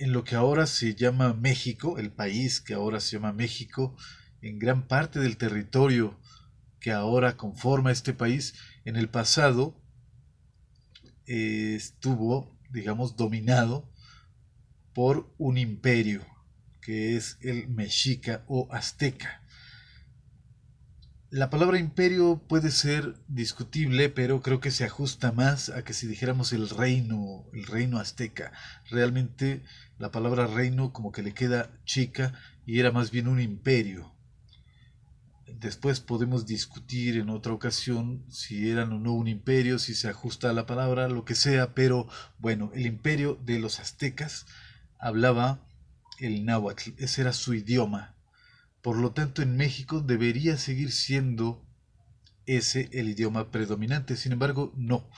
en lo que ahora se llama México, el país que ahora se llama México, en gran parte del territorio que ahora conforma este país, en el pasado estuvo, digamos, dominado por un imperio, que es el mexica o azteca. La palabra imperio puede ser discutible, pero creo que se ajusta más a que si dijéramos el reino azteca. Realmente la palabra reino como que le queda chica y era más bien un imperio. Después podemos discutir en otra ocasión si eran o no un imperio, si se ajusta a la palabra, lo que sea, pero bueno, el imperio de los aztecas hablaba el náhuatl, ese era su idioma. Por lo tanto, en México debería seguir siendo ese el idioma predominante. Sin embargo, no.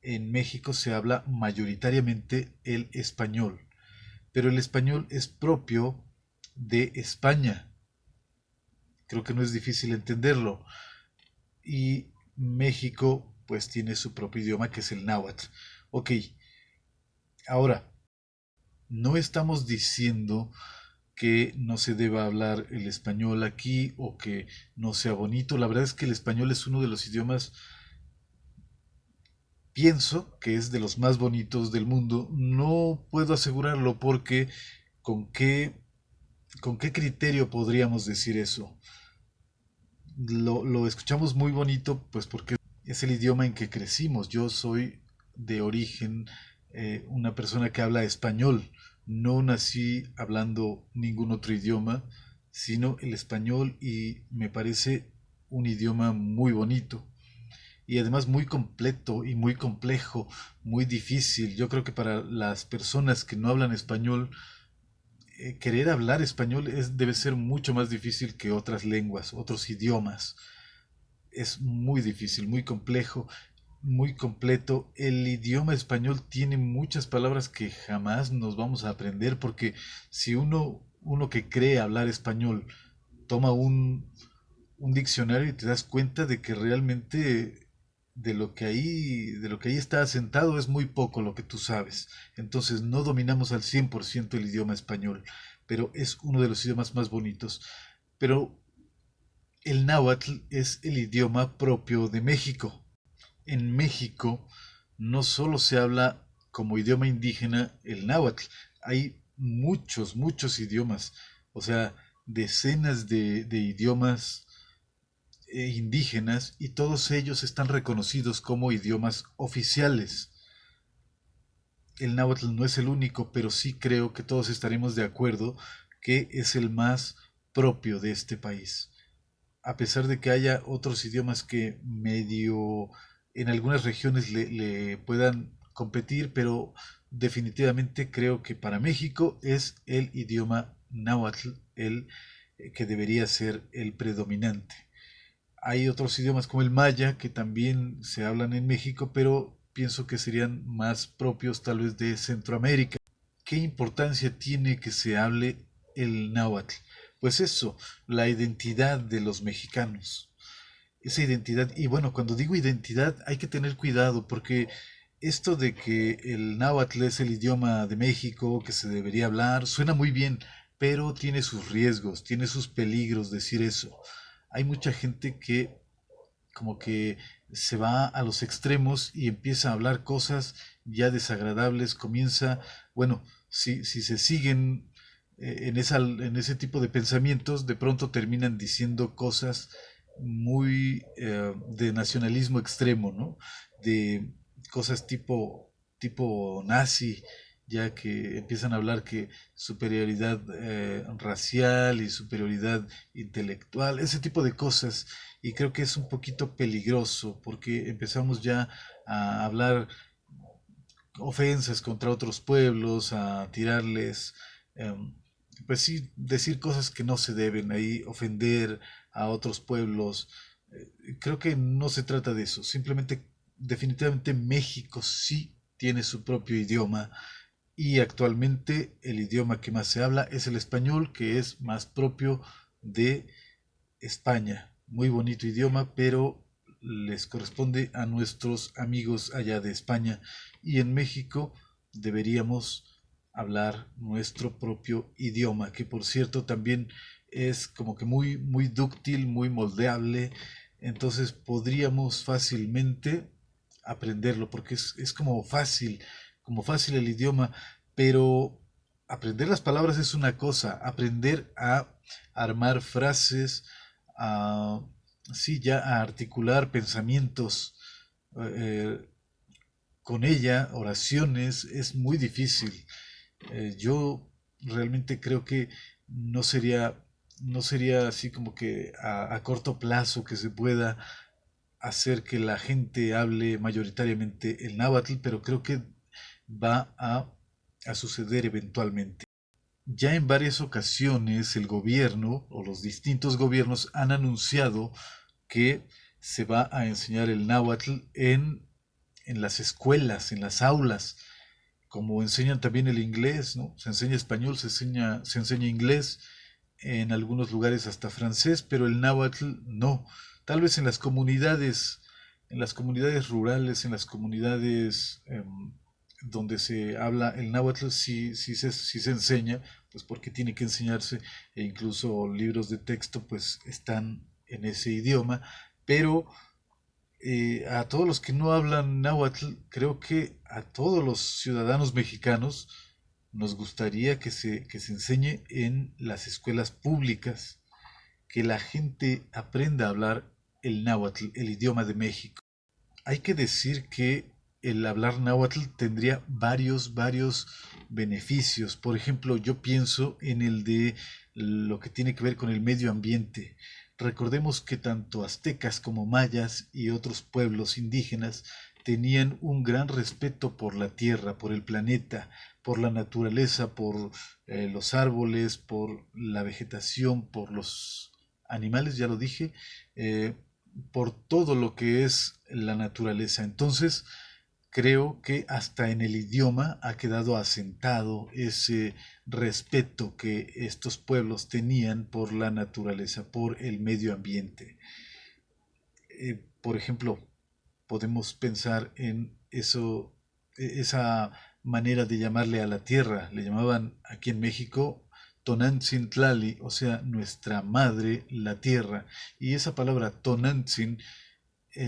En México se habla mayoritariamente el español, pero el español es propio de España. Creo que no es difícil entenderlo. Y México pues tiene su propio idioma que es el náhuatl. Ok, ahora, no estamos diciendo que no se deba hablar el español aquí o que no sea bonito. La verdad es que el español es uno de los idiomas, pienso que es de los más bonitos del mundo. No puedo asegurarlo porque ¿con qué, con qué criterio podríamos decir eso? Lo escuchamos muy bonito pues porque es el idioma en que crecimos. Yo soy de origen una persona que habla español. No nací hablando ningún otro idioma, sino el español y me parece un idioma muy bonito y además muy completo y muy complejo, muy difícil. Yo creo que para las personas que no hablan español, querer hablar español debe ser mucho más difícil que otras lenguas, otros idiomas. Es muy difícil, muy complejo, muy completo. El idioma español tiene muchas palabras que jamás nos vamos a aprender porque si uno que cree hablar español toma un diccionario y te das cuenta de que realmente de lo que ahí está asentado es muy poco lo que tú sabes. Entonces no dominamos al 100% el idioma español, pero es uno de los idiomas más bonitos. Pero el náhuatl es el idioma propio de México. En México no solo se habla como idioma indígena el náhuatl, hay muchos idiomas, o sea, decenas de idiomas indígenas y todos ellos están reconocidos como idiomas oficiales. El náhuatl no es el único, pero sí creo que todos estaremos de acuerdo que es el más propio de este país. A pesar de que haya otros idiomas que medio en algunas regiones le puedan competir, pero definitivamente creo que para México es el idioma náhuatl el que debería ser el predominante. Hay otros idiomas como el maya que también se hablan en México, pero pienso que serían más propios tal vez de Centroamérica. ¿Qué importancia tiene que se hable el náhuatl? Pues eso, la identidad de los mexicanos. Esa identidad, y bueno, cuando digo identidad hay que tener cuidado porque esto de que el náhuatl es el idioma de México que se debería hablar, suena muy bien, pero tiene sus riesgos, tiene sus peligros decir eso. Hay mucha gente que como que se va a los extremos y empieza a hablar cosas ya desagradables, comienza, bueno, si se siguen en ese tipo de pensamientos, de pronto terminan diciendo cosas muy de nacionalismo extremo, ¿no? De cosas tipo nazi, ya que empiezan a hablar que superioridad racial y superioridad intelectual, ese tipo de cosas, y creo que es un poquito peligroso porque empezamos ya a hablar ofensas contra otros pueblos, a tirarles, pues sí, decir cosas que no se deben ahí, ofender a otros pueblos. Creo que no se trata de eso, simplemente definitivamente México sí tiene su propio idioma y actualmente el idioma que más se habla es el español, que es más propio de España. Muy bonito idioma, pero les corresponde a nuestros amigos allá de España. Y en México deberíamos hablar nuestro propio idioma, que por cierto también es como que muy dúctil, muy moldeable, entonces podríamos fácilmente aprenderlo, porque es como fácil el idioma, pero aprender las palabras es una cosa, aprender a armar frases, a, sí, ya a articular pensamientos eh, con ella, oraciones, es muy difícil. Yo realmente creo que no sería, no sería así como que a corto plazo que se pueda hacer que la gente hable mayoritariamente el náhuatl, pero creo que va a suceder eventualmente. Ya en varias ocasiones el gobierno o los distintos gobiernos han anunciado que se va a enseñar el náhuatl en las escuelas, en las aulas, como enseñan también el inglés, ¿no? Se enseña español, se enseña inglés, en algunos lugares hasta francés, pero el náhuatl no. Tal vez en las comunidades rurales, en las comunidades donde se habla el náhuatl, sí se enseña, pues porque tiene que enseñarse, e incluso libros de texto pues están en ese idioma, pero a todos los que no hablan náhuatl, creo que a todos los ciudadanos mexicanos nos gustaría que se enseñe en las escuelas públicas, que la gente aprenda a hablar el náhuatl, el idioma de México. Hay que decir que el hablar náhuatl tendría varios beneficios. Por ejemplo, yo pienso en el de lo que tiene que ver con el medio ambiente. Recordemos que tanto aztecas como mayas y otros pueblos indígenas tenían un gran respeto por la tierra, por el planeta, por la naturaleza, por los árboles, por la vegetación, por los animales, ya lo dije, eh, por todo lo que es la naturaleza. Entonces, creo que hasta en el idioma ha quedado asentado ese respeto que estos pueblos tenían por la naturaleza, por el medio ambiente. Por ejemplo, podemos pensar en esa manera de llamarle a la tierra. Le llamaban aquí en México Tonantzin Tlali, o sea, nuestra madre, la tierra. Y esa palabra Tonantzin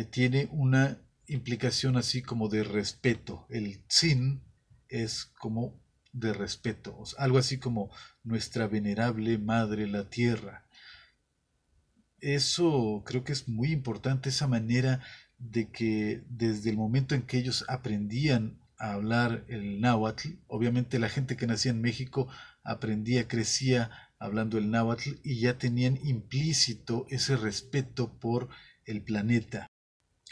tiene una implicación así como de respeto. El Tzin es como de respeto, o sea, algo así como nuestra venerable madre, la tierra. Eso creo que es muy importante, esa manera de que desde el momento en que ellos aprendían a hablar el náhuatl, obviamente la gente que nacía en México aprendía, crecía hablando el náhuatl y ya tenían implícito ese respeto por el planeta.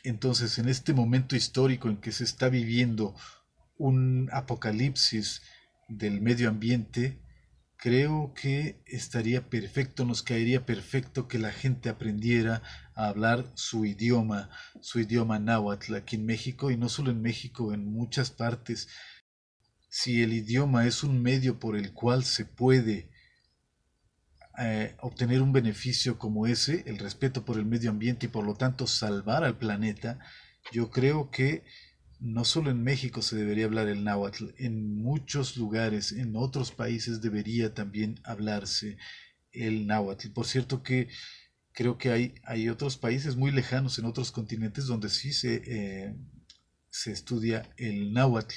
Entonces, en este momento histórico en que se está viviendo un apocalipsis del medio ambiente, creo que estaría perfecto, nos caería perfecto que la gente aprendiera a hablar su idioma náhuatl aquí en México y no solo en México, en muchas partes. Si el idioma es un medio por el cual se puede obtener un beneficio como ese, el respeto por el medio ambiente y por lo tanto salvar al planeta, yo creo que no solo en México se debería hablar el náhuatl, en muchos lugares, en otros países debería también hablarse el náhuatl. Por cierto que creo que hay otros países muy lejanos en otros continentes donde sí se estudia el náhuatl.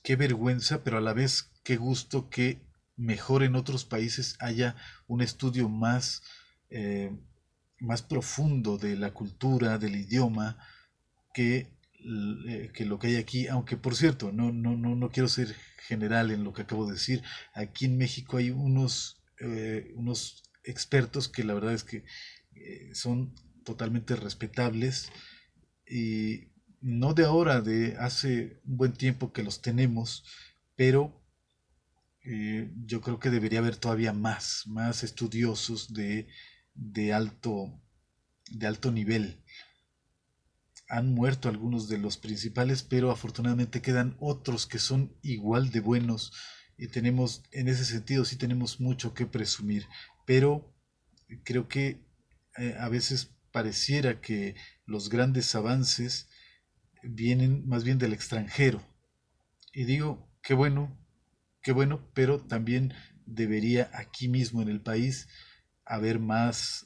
Qué vergüenza, pero a la vez qué gusto que mejor en otros países haya un estudio eh, más profundo de la cultura, del idioma, que lo que hay aquí, aunque por cierto, no quiero ser general en lo que acabo de decir. Aquí en México hay unos expertos que la verdad es que son totalmente respetables y no de ahora, de hace un buen tiempo que los tenemos, pero yo creo que debería haber todavía más estudiosos de alto, de alto nivel. Han muerto algunos de los principales, pero afortunadamente quedan otros que son igual de buenos y tenemos, en ese sentido, sí tenemos mucho que presumir, pero creo que a veces pareciera que los grandes avances vienen más bien del extranjero. Y digo, qué bueno, qué bueno, pero también debería aquí mismo en el país haber más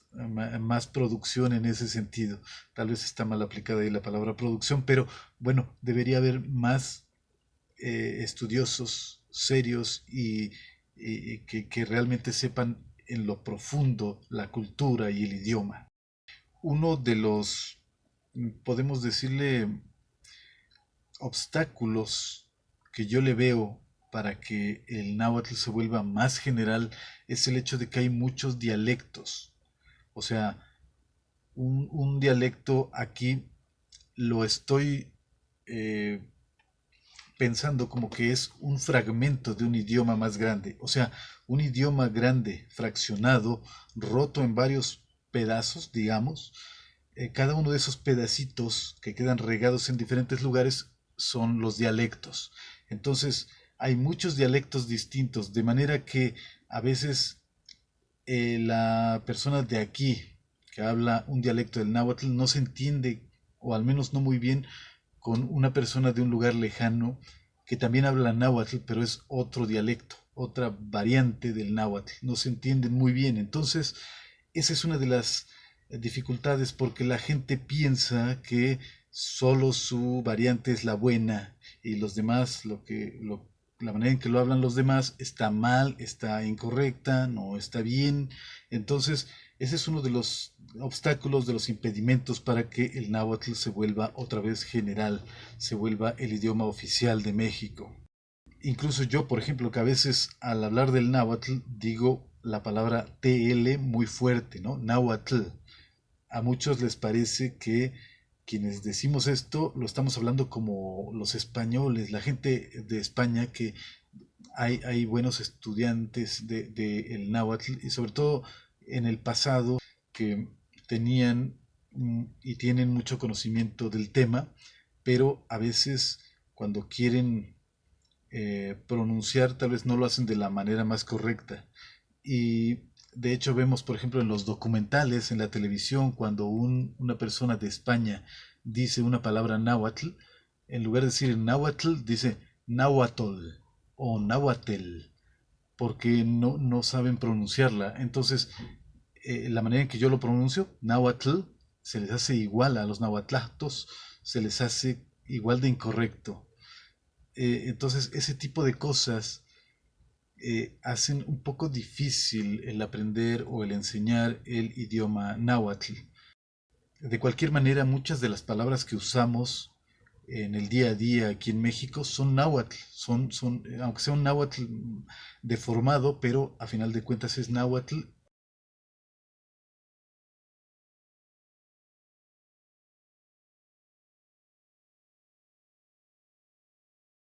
producción en ese sentido. Tal vez está mal aplicada ahí la palabra producción, pero bueno, debería haber más estudiosos serios y que realmente sepan en lo profundo la cultura y el idioma. Uno de los, podemos decirle, obstáculos que yo le veo para que el náhuatl se vuelva más general es el hecho de que hay muchos dialectos. O sea, un dialecto aquí lo estoy eh, pensando como que es un fragmento de un idioma más grande. O sea, un idioma grande, fraccionado, roto en varios pedazos, digamos. Cada uno de esos pedacitos que quedan regados en diferentes lugares son los dialectos. Entonces, hay muchos dialectos distintos, de manera que a veces la persona de aquí que habla un dialecto del náhuatl no se entiende, o al menos no muy bien, con una persona de un lugar lejano que también habla náhuatl, pero es otro dialecto, otra variante del náhuatl. No se entienden muy bien. Entonces, esa es una de las dificultades porque la gente piensa que solo su variante es la buena y los demás, la manera en que lo hablan los demás está mal, está incorrecta, no está bien. Entonces, ese es uno de los obstáculos, de los impedimentos para que el náhuatl se vuelva otra vez general, se vuelva el idioma oficial de México. Incluso yo, por ejemplo, que a veces al hablar del náhuatl digo la palabra TL muy fuerte, ¿no? Náhuatl. A muchos les parece que quienes decimos esto lo estamos hablando como los españoles, la gente de España, que hay buenos estudiantes de el náhuatl y sobre todo en el pasado que tenían y tienen mucho conocimiento del tema, pero a veces cuando quieren pronunciar tal vez no lo hacen de la manera más correcta. Y de hecho vemos, por ejemplo, en los documentales, en la televisión, cuando una persona de España dice una palabra náhuatl, en lugar de decir náhuatl, dice náhuatl o náhuatl, porque no saben pronunciarla. Entonces, la manera en que yo lo pronuncio, náhuatl, se les hace igual a los náhuatlactos, se les hace igual de incorrecto. Entonces, ese tipo de cosas hacen un poco difícil el aprender o el enseñar el idioma náhuatl. De cualquier manera, muchas de las palabras que usamos en el día a día aquí en México son náhuatl, aunque sea un náhuatl deformado, pero a final de cuentas es náhuatl